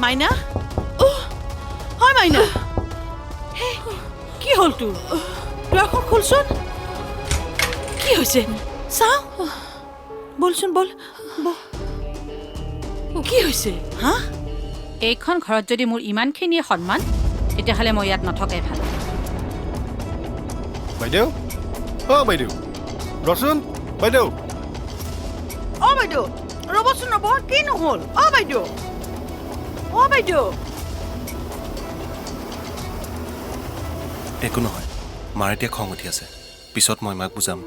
মাইনা হয় মাইনা কি হ'ল তোৰ দুৱাৰখন খোলচোন কি হৈছে চাওঁ বলচোন বল কি হৈছে হা এইখন ঘৰত যদি মোৰ ইমানখিনিয়ে সন্মান তেতিয়াহ'লে মই ইয়াত নথকাই ভাল বাইদেউ বাইদেউ ৰচোন বাইদেউ বাইদেউ ৰ'বচোন ৰ'ব কি নহ'ল বাইদেউ বাইদেউ একো নহয় মাৰ এতিয়া খং উঠি আছে পিছত মই মাক বুজাম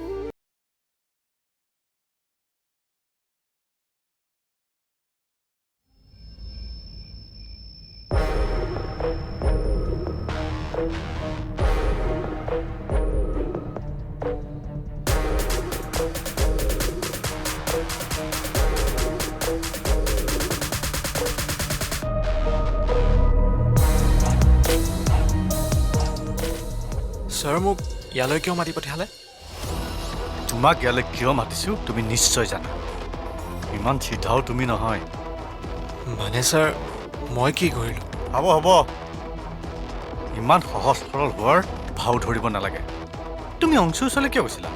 ছাৰ মোক ইয়ালৈ কিয় মাতি পঠিয়ালে তোমাক ইয়ালৈ কিয় মাতিছোঁ তুমি নিশ্চয় জানা ইমান চিধাও তুমি নহয় মানে ছাৰ মই কি কৰিলোঁ হ'ব ইমান সহজ সৰল হোৱাৰ ভাও ধৰিব নালাগে তুমি অংশুৰ ওচৰলৈ কিয় গৈছিলা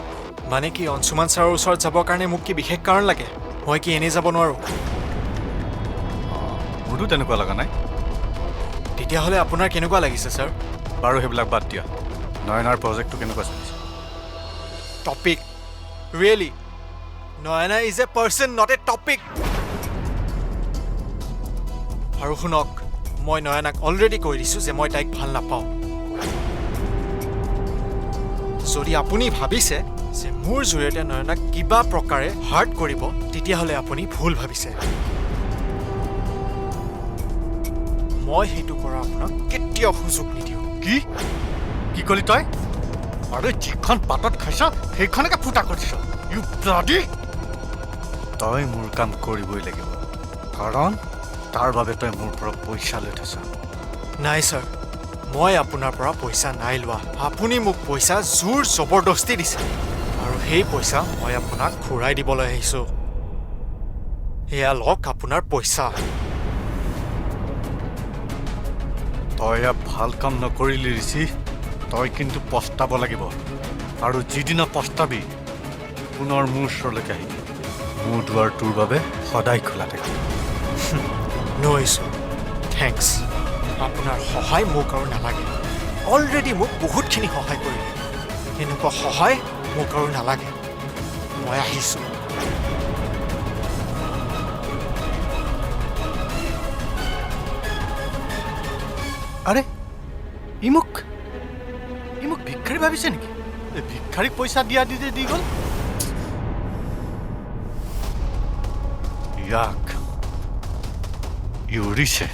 মানে কি অংশুমান ছাৰৰ ওচৰত যাবৰ কাৰণে মোক কি বিশেষ কাৰণ লাগে মই কি এনেই যাব নোৱাৰোঁ মোৰতো তেনেকুৱা লগা নাই তেতিয়াহ'লে আপোনাৰ কেনেকুৱা লাগিছে ছাৰ বাৰু সেইবিলাক বাদ দিয়া নয়নাৰ প্ৰজেক্টটো কেনেকুৱা চলিছে topic really Nayana is a person not a topic আৰু শুনক মই নয়নাক অলৰেডি কৈ দিছোঁ যে মই তাইক ভাল নাপাওঁ যদি আপুনি ভাবিছে যে মোৰ জৰিয়তে নয়নাক কিবা প্ৰকাৰে হাৰ্ট কৰিব তেতিয়াহ'লে আপুনি ভুল ভাবিছে মই সেইটো কৰা আপোনাক কেতিয়াও সুযোগ নিদিওঁ কি কলি তই আৰে যিখন পাতত খাইছ সেইখনকে ফুটা কৰিছ ইউ ব্লাডি তই মোৰ কাম কৰিবই লাগিব কাৰণ তাৰ বাবে তই মোৰ পৰা পইচা লৈ থৈছ নাই ছাৰ মই আপোনাৰ পৰা পইচা নাই লোৱা আপুনি মোক পইচা জোৰ জবৰদস্তি দিছে আৰু সেই পইচা মই আপোনাক ঘূৰাই দিবলৈ আহিছোঁ এয়া লওক আপোনাৰ পইচা তই এয়া ভাল কাম নকৰিলি ঋষি তই কিন্তু পস্তাব লাগিব আৰু যিদিনা পস্তাবি পুনৰ মোৰ ওচৰলৈকে আহিবি মোৰ দুৱাৰ তোৰ বাবে সদায় খোলা থাকিব ন' ইছ্যু থেংকছ আপোনাৰ সহায় মোক আৰু নালাগে অলৰেডি মোক বহুতখিনি সহায় কৰিলে এনেকুৱা সহায় মোক আৰু নালাগে মই আহিছোঁ আৰে ই মোক ভিক্ষাৰী ভাবিছে নেকি এই ভিক্ষাৰীক পইচা দিয়া দি গ'ল ইয়াক ইউৰিছে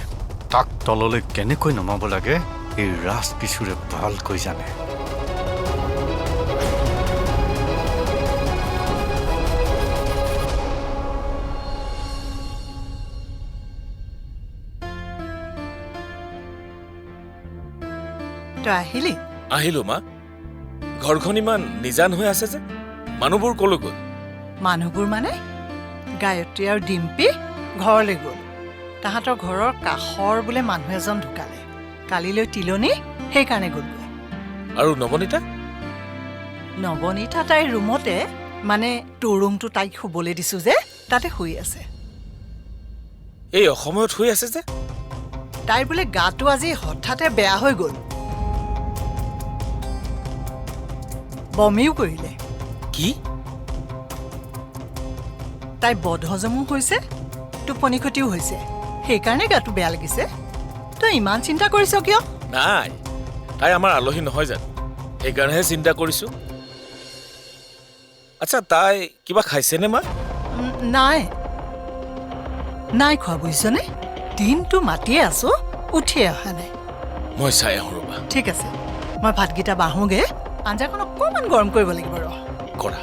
তাক তললৈ কেনেকৈ নমাব লাগে এই ৰাজ কিশোৰে ভালকৈ জানে তই আহিলি আহিলো মা ঘৰখন ইমান নিজান হৈ আছে যে মানুহবোৰ কলৈ গ'ল মানুহবোৰ মানে গায়ত্ৰী আৰু ডিম্পী ঘৰলৈ গ'ল তাহাঁতৰ ঘৰৰ কাষৰ বোলে মানুহ এজন ঢুকালে কালিলৈ তিলনি সেইকাৰণে গ'লগৈ আৰু নৱনীতা নৱনীতা তাইৰ ৰুমতে মানে তোৰ ৰুমটো তাইক শুবলৈ দিছোঁ যে তাতে শুই আছে এই অসময়ত শুই আছে যে তাইৰ বোলে গাটো আজি হঠাতে বেয়া হৈ গ'ল বমিও কৰিলে কি তাই বদহজমো হৈছে টোপনি ক্ষতিও হৈছে সেইকাৰণে গাটো বেয়া লাগিছে তই ইমান চিন্তা কৰিছ কিয় নাই তাই আমাৰ আলহী নহয় জানো সেইকাৰণেহে চিন্তা কৰিছোঁ আচ্ছা তাই কিবা খাইছেনে মা নাই খোৱা বুজিছনে দিনটো মাতিয়ে আছো উঠিয়ে অহা নাই মই চাই আহোঁ ৰ'বা ঠিক আছে মই ভাতকেইটা বাঢ়োঁগৈ আঞ্জাখন অকণমান গৰম কৰিব লাগিব ৰ কৰা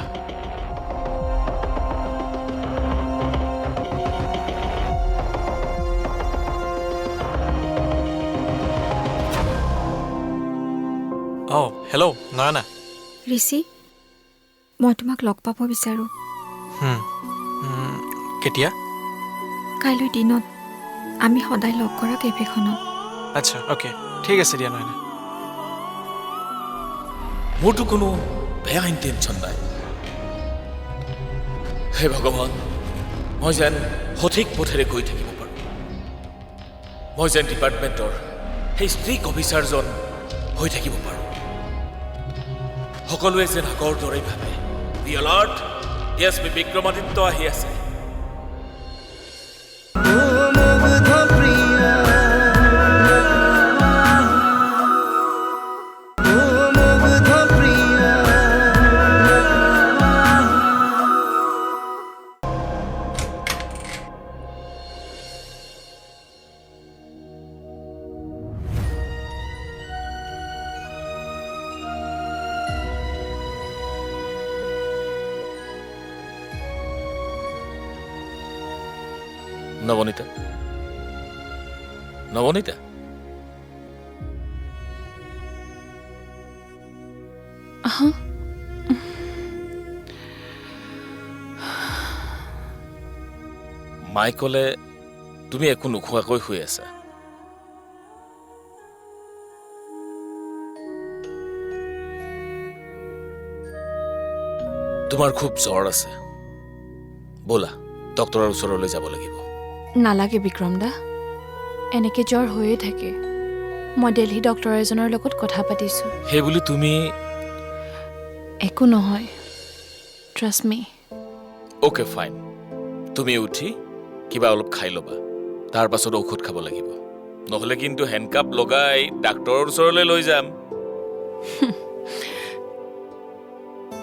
হেল্ল' নয়না ঋষি মই তোমাক লগ পাব বিচাৰোঁ কেতিয়া কাইলৈ দিনত আমি সদায় লগ কৰা কেফেখনত। আচ্ছা অ'কে ঠিক আছে দিয়া নয়না। মোৰতো কোনো বেয়া ইণ্টেনশ্যন নাই। হে ভগৱান, মই যেন সঠিক পথেৰে গৈ থাকিব পাৰোঁ। মই যেন ডিপাৰ্টমেণ্টৰ সেই ষ্ট্ৰিক অফিচাৰজন হৈ থাকিব পাৰোঁ। সকলোৱে যেন আগৰ দৰেই ভাবে বি এলাৰ্ট, য়েছ বি বিক্ৰমাদিত্য আহি আছে। নৱনীতা, নৱনীতা, মায়ে ক'লে তুমি একো নোখোৱাকৈ শুই আছা। তোমাৰ খুব জ্বৰ আছে, ব'লা ডক্তৰৰ ওচৰলৈ যাব লাগিব। নালাগে বিক্ৰম দা, এনেকে জ্বৰ হৈয়ে থাকে। মই দিল্লী ডক্তৰ এজনৰ লগত কথা পাতিছোঁ। সেইবুলি তুমি একো নহয়, ট্ৰাষ্ট মি। অ'কে ফাইন, তুমি উঠি কিবা অলপ খাই ল'বা, তাৰ পাছত ঔষধ খাব লাগিব। নহ'লে কিন্তু হেণ্ডকাপ লগাই ডাক্তৰৰ ওচৰলৈ লৈ যাম।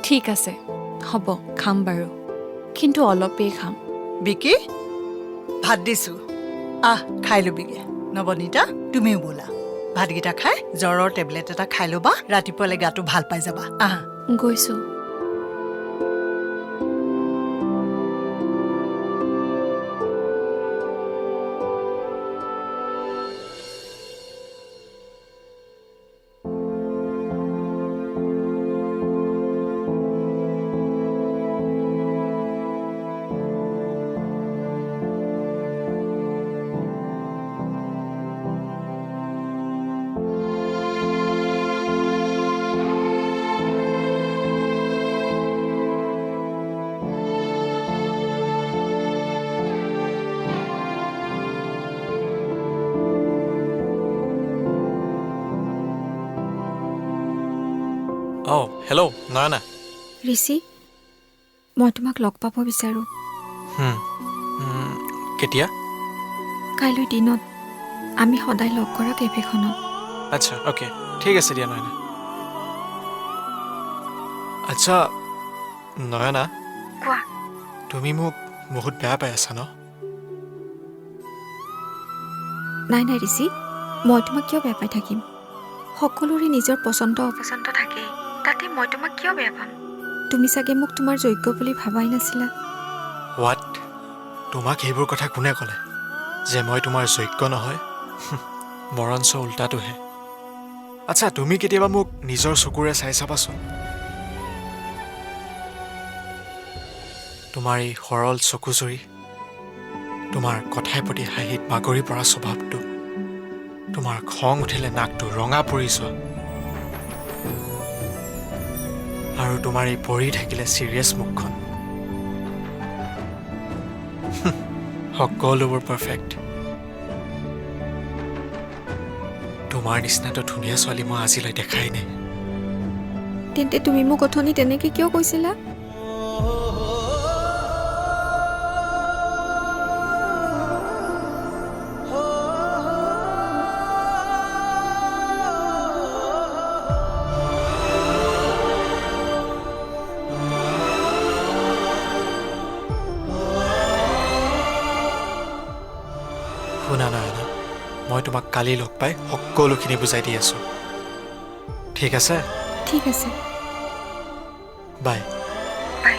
ঠিক আছে হ'ব, খাম বাৰু, কিন্তু অলপেই খাম। বিকি, ভাত দিছোঁ, আহ খাই ল'বিগে। নৱনীতা তুমিও বোলা, ভাতকেইটা খাই জ্বৰৰ টেবলেট এটা খাই ল'বা, ৰাতিপুৱালৈ গাটো ভাল পাই যাবা। আহা গৈছোঁ। অঁ হেল্ল' নয়না। ঋষি, মই তোমাক লগ পাব বিচাৰোঁ। কেতিয়া? কাইলৈ দিনত আমি সদায় লগ কৰা কেফেখনত। আচ্ছা অ'কে ঠিক আছে দিয়া নয়না। আচ্ছা নয়না, কোৱা। তুমি মোক বহুত বেয়া পাই আছা ন? নাই নাই ঋষি, মই তোমাক কিয় বেয়া পাই থাকিম? সকলোৰে নিজৰ পচন্দ অপচন্দ থাকেই, তাতে মই তোমাক কিয় বেয়া পাম? তুমি চাগে মোক তোমাৰ যোগ্য বুলি ভাবাই নাছিলা। হোৱাট? তোমাক সেইবোৰ কথা কোনে ক'লে যে মই তোমাৰ যোগ্য নহয়? বৰঞ্চ উল্টাটোহে। আচ্ছা তুমি কেতিয়াবা মোক নিজৰ চকুৰে চাই চাবাচোন। তোমাৰ এই সৰল চকুজুৰি, তোমাৰ কথাই প্ৰতি হাঁহিত বাগৰি পৰা স্বভাৱটো, তোমাৰ খং উঠিলে নাকটো ৰঙা পৰি যোৱা, আৰু তোমাৰ এই পৰি থাকিলে চিৰিয়াছ মুখখন, সকলোবোৰ পাৰফেক্ট। তোমাৰ নিচিনাটো ধুনীয়া ছোৱালী মই আজিলৈ দেখাই নাই। তেন্তে তুমি মোক অথনি তেনেকৈ কিয় কৈছিলা? শুনা নয়না, মই তোমাক কালি লগ পাই সকলোখিনি বুজাই দি আছোঁ, ঠিক আছে? ঠিক আছে, বাই। বাই।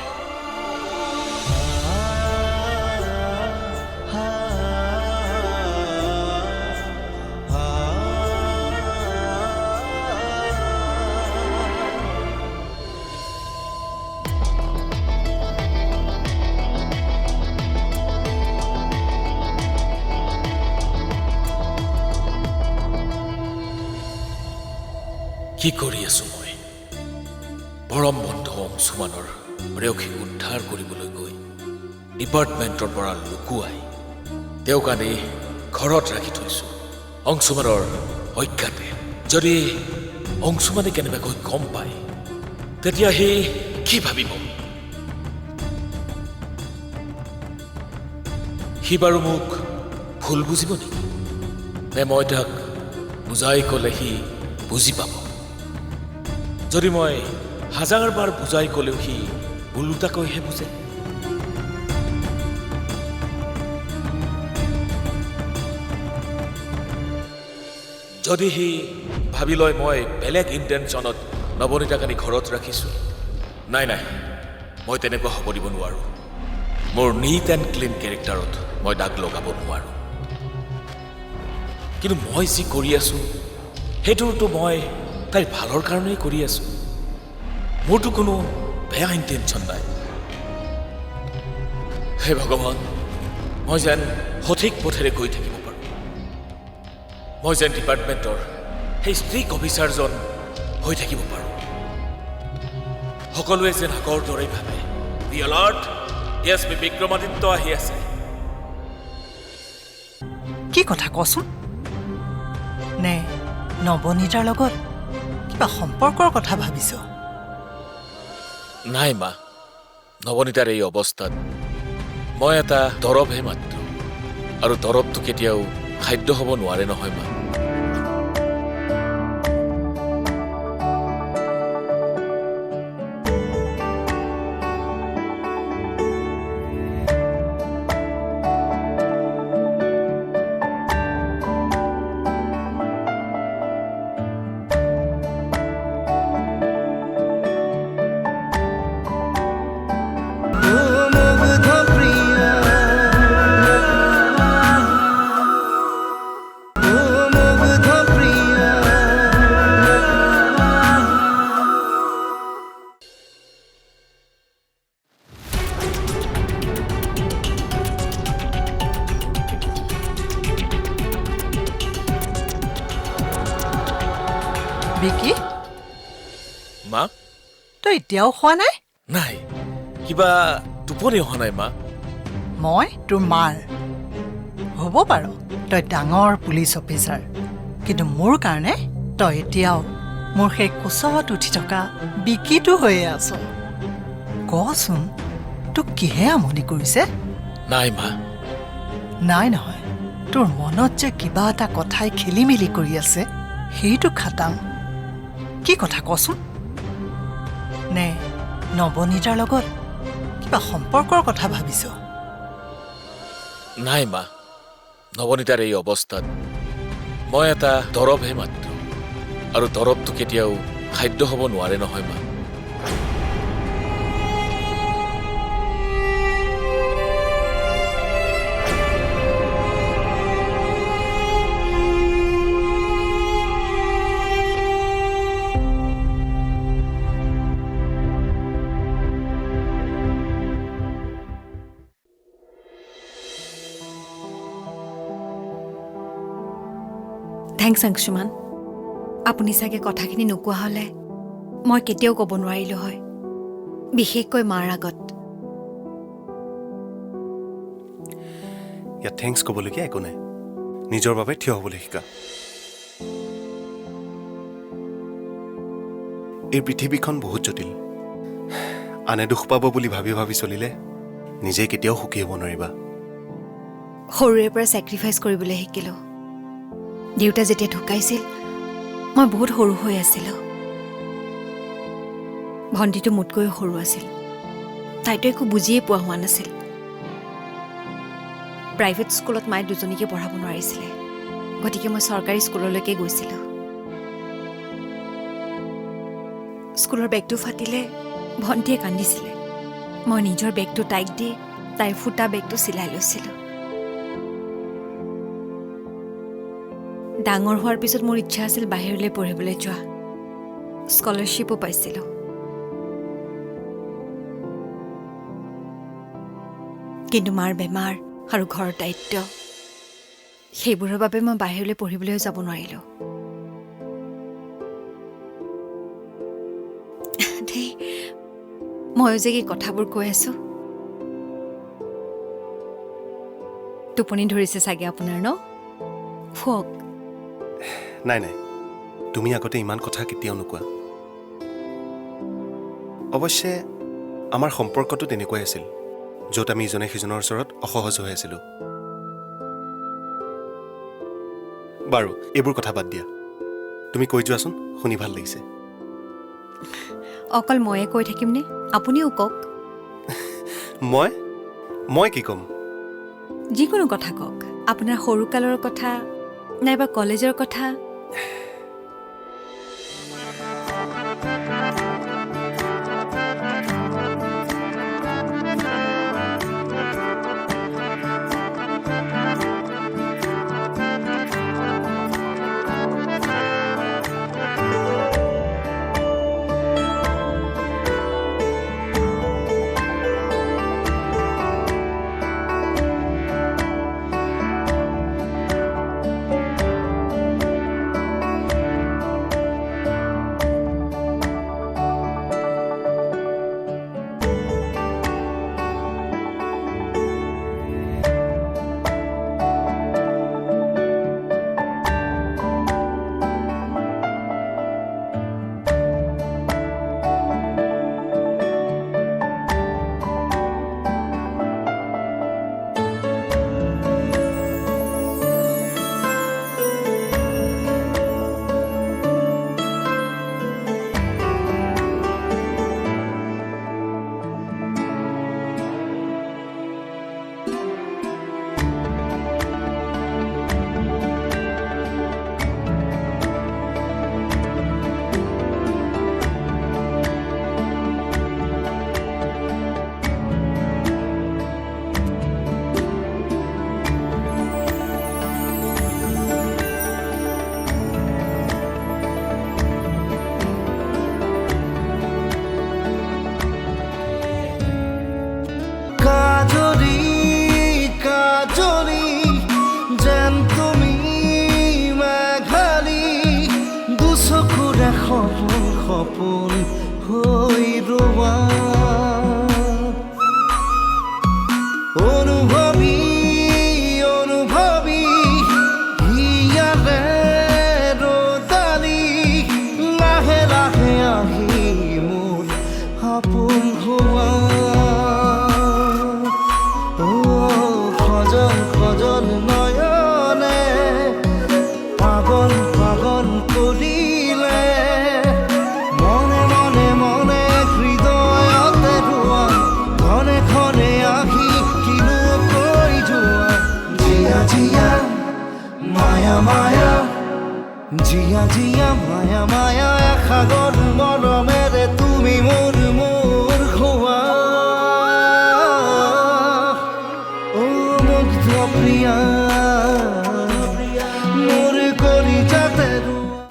কি কৰি আছো মই পৰম বন্ধু অংশুমানৰ প্ৰেয়সীক উদ্ধাৰ কৰিবলৈ গৈ ডিপাৰ্টমেণ্টৰ পৰা লুকুৱাই তেওঁক আনি ঘৰত ৰাখি থৈছো অংশুমানৰ অজ্ঞাতে যদি অংশুমানে কেনেবাকৈ গম পায় তেতিয়া সি কি ভাবিব সি বাৰু মোক ভুল বুজিব নেকি নে মই তাক বুজাই ক'লে সি বুজি পাব যদি মই হাজাৰবাৰ বুজাই ক'লেও সি ওলোটাকৈহে বুজে যদি সি ভাবি লয় মই বেলেগ ইণ্টেনশ্যনত নৱনীতাক আনি ঘৰত ৰাখিছোঁ নাই নাই মই তেনেকুৱা হ'ব দিব নোৱাৰোঁ মোৰ নিট এণ্ড ক্লিন কেৰেক্টাৰত মই দাগ লগাব নোৱাৰোঁ কিন্তু মই যি কৰি আছোঁ সেইটোতো মই তাইৰ ভালৰ কাৰণেই কৰি আছোঁ মোৰতো কোনো বেয়া ইণ্টেনশ্যন নাই হে ভগৱান মই যেন সঠিক পথেৰে গৈ থাকিব পাৰোঁ মই যেন ডিপাৰ্টমেণ্টৰ সেই ষ্ট্ৰিক অফিচাৰজন হৈ থাকিব পাৰোঁ সকলোৱে যেন আগৰ দৰেই ভাবে বি এলাৰ্ট ডিএছপি বিক্ৰমাদিত্য আহি আছে কি কথা কচোন নে নৱনীতাৰ লগত কিবা সম্পৰ্কৰ কথা ভাবিছ নাই মা নৱনীতাৰ এই অৱস্থাত মই এটা দৰৱহে মাত্ৰ আৰু দৰৱটো কেতিয়াও খাদ্য হ'ব নোৱাৰে নহয় মা বিকি মা তই এতিয়াও খোৱা নাই নাই কিবা টোপনি অহা নাই মা মই তোৰ মাৰ হ'ব পাৰ তই ডাঙৰ পুলিচ অফিচাৰ কিন্তু মোৰ কাৰণে তই এতিয়াও মোৰ সেই কোচত উঠি থকা বিকিটো হৈয়ে আছ কচোন তোক কিহে আমনি কৰিছে নাই মা নাই নহয় তোৰ মনত যে কিবা এটা কথাই খেলি মেলি কৰি আছে সেইটো খাটাং কি কথা কচোন নে নৱনীতাৰ লগত কিবা সম্পৰ্কৰ কথা ভাবিছ নাই মা নৱনীতাৰ এই অৱস্থাত মই এটা দৰৱহে মাত্ৰ আৰু দৰৱটো কেতিয়াও খাদ্য হ'ব নোৱাৰে নহয় মা থেংকছ অংশুমান আপুনি চাগে কথাখিনি নোকোৱা হ'লে মই কেতিয়াও ক'ব নোৱাৰিলোঁ হয় বিশেষকৈ মাৰ আগত ইয়াত থেংকছ ক'বলগীয়া একো নাই নিজৰ বাবে থিয় হ'বলৈ শিকা এই পৃথিৱীখন বহুত জটিল আনে দুখ পাব বুলি ভাবি ভাবি চলিলে নিজে কেতিয়াও সুখী হ'ব নোৱাৰিবা সৰুৰে পৰা ছেক্ৰিফাইচ কৰিবলৈ শিকিলোঁ দেউতা যেতিয়া ঢুকাইছিল মই বহুত সৰু হৈ আছিলোঁ ভণ্টিটো মোতকৈও সৰু আছিল তাইতো একো বুজিয়ে পোৱা হোৱা নাছিল প্ৰাইভেট স্কুলত মায়ে দুজনীকে পঢ়াব নোৱাৰিছিলে গতিকে মই চৰকাৰী স্কুললৈকে গৈছিলোঁ স্কুলৰ বেগটো ফাটিলে ভণ্টিয়ে কান্দিছিলে মই নিজৰ বেগটো তাইক দি তাইৰ ফুটা বেগটো চিলাই লৈছিলোঁ ডাঙৰ হোৱাৰ পিছত মোৰ ইচ্ছা আছিল বাহিৰলৈ পঢ়িবলৈ যোৱা স্কলাৰশ্বিপো পাইছিলোঁ কিন্তু মাৰ বেমাৰ আৰু ঘৰৰ দায়িত্ব সেইবোৰৰ বাবে মই বাহিৰলৈ পঢ়িবলৈ যাব নোৱাৰিলোঁ ময়ো যে কি কথাবোৰ কৈ আছোঁ। টোপনি ধৰিছে চাগে আপোনাৰ ন? শুৱক। নাই নাই, তুমি আগতে ইমান কথা কেতিয়াও নোকোৱা। অৱশ্যে আমাৰ সম্পৰ্কটো তেনেকুৱাই আছিল, য'ত আমি ইজনে সিজনৰ ওচৰত অসহজ হৈ আছিলোঁ। বাৰু এইবোৰ কথা বাদ দিয়া, তুমি কৈ যোৱাচোন, শুনি ভাল লাগিছে। অকল ময়ে কৈ থাকিমনে? আপুনিও কওক। মই কি ক'ম? যিকোনো কথা কওক, আপোনাৰ সৰুকালৰ কথা নাইবা কলেজৰ কথা। সপোন হৈ ৰোৱা অনুভৱী হিয়াৰে ৰদালি লাহে লাহে আহি মোৰ সপোন হোৱা সজন সজন নয়নে পাগল পাগল কৰিলে জিয়া জিয়া মায়া মায়া সাগৰ মৰমেৰে তুমি মোৰ খোৱা অ মুগ্ধ প্ৰিয়া